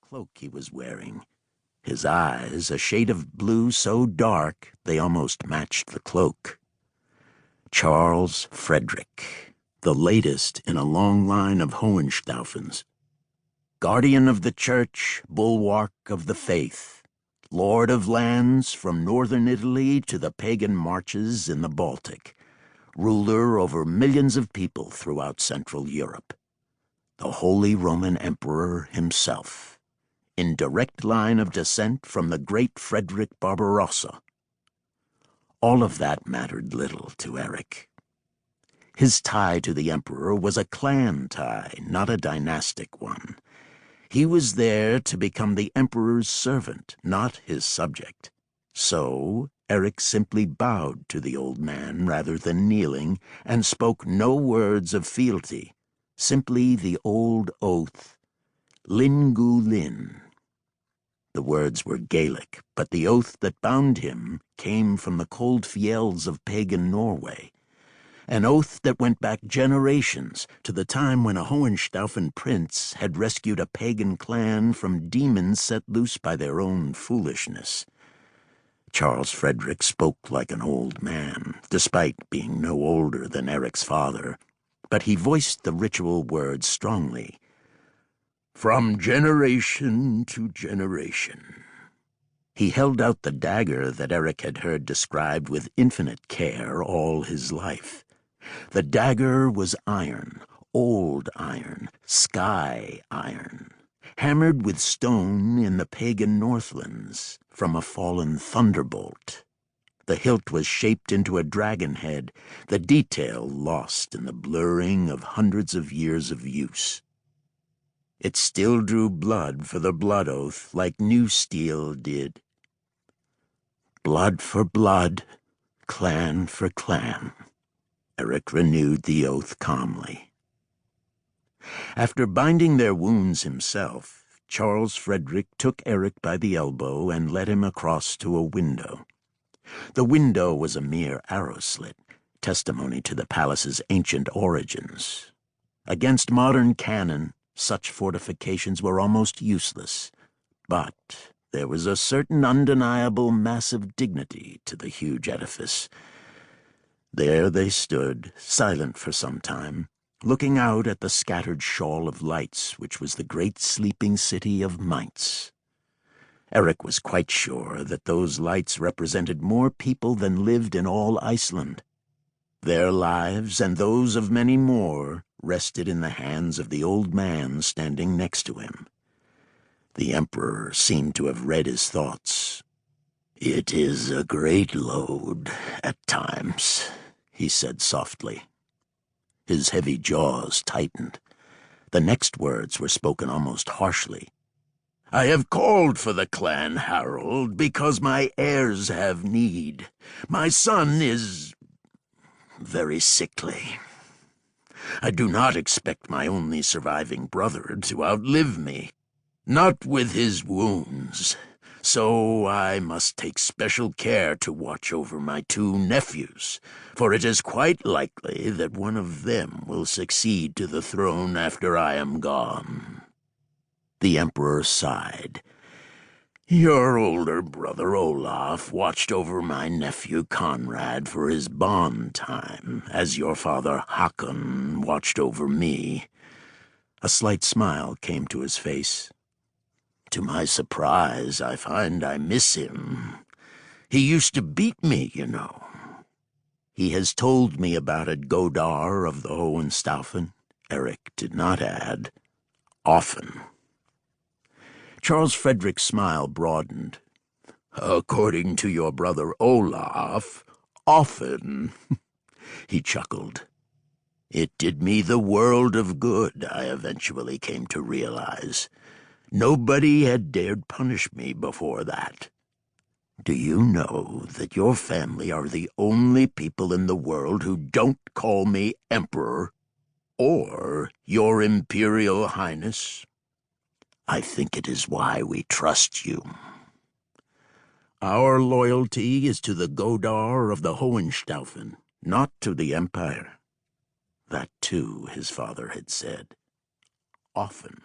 cloak he was wearing. His eyes, a shade of blue so dark they almost matched the cloak. Charles Frederick, the latest in a long line of Hohenstaufens. Guardian of the Church, bulwark of the faith, lord of lands from northern Italy to the pagan marches in the Baltic, ruler over millions of people throughout Central Europe. The Holy Roman Emperor himself, in direct line of descent from the great Frederick Barbarossa. All of that mattered little to Eric. His tie to the Emperor was a clan tie, not a dynastic one. He was there to become the Emperor's servant, not his subject. So Eric simply bowed to the old man rather than kneeling, and spoke no words of fealty, simply the old oath, Lingu Lin. The words were Gaelic, but the oath that bound him came from the cold fields of pagan Norway, an oath that went back generations to the time when a Hohenstaufen prince had rescued a pagan clan from demons set loose by their own foolishness. Charles Frederick spoke like an old man, despite being no older than Eric's father, but he voiced the ritual words strongly. From generation to generation. He held out the dagger that Eric had heard described with infinite care all his life. The dagger was iron, old iron, sky iron, hammered with stone in the pagan Northlands from a fallen thunderbolt. The hilt was shaped into a dragon head, the detail lost in the blurring of hundreds of years of use. It still drew blood for the blood oath like new steel did. Blood for blood, clan for clan. Eric renewed the oath calmly. After binding their wounds himself, Charles Frederick took Eric by the elbow and led him across to a window. The window was a mere arrow slit, testimony to the palace's ancient origins. Against modern cannon, such fortifications were almost useless, but there was a certain undeniable massive dignity to the huge edifice. There they stood, silent for some time, looking out at the scattered shawl of lights which was the great sleeping city of Mainz. Eric was quite sure that those lights represented more people than lived in all Iceland. Their lives, and those of many more, rested in the hands of the old man standing next to him. The Emperor seemed to have read his thoughts. "It is a great load at times," he said softly. His heavy jaws tightened. The next words were spoken almost harshly. "I have called for the clan, Harold, because my heirs have need. My son is very sickly. I do not expect my only surviving brother to outlive me, not with his wounds, so I must take special care to watch over my two nephews, for it is quite likely that one of them will succeed to the throne after I am gone." The Emperor sighed. "Your older brother Olaf watched over my nephew Conrad for his bond time, as your father Hakon watched over me." A slight smile came to his face. "To my surprise, I find I miss him. He used to beat me, you know. He has told me about it, Godar of the Hohenstaufen," Eric did not add, "often." Charles Frederick's smile broadened. "According to your brother Olaf, often." He chuckled. "It did me the world of good, I eventually came to realize. Nobody had dared punish me before that. Do you know that your family are the only people in the world who don't call me Emperor or Your Imperial Highness? I think it is why we trust you. Our loyalty is to the Godar of the Hohenstaufen, not to the Empire." That, too, his father had said. Often.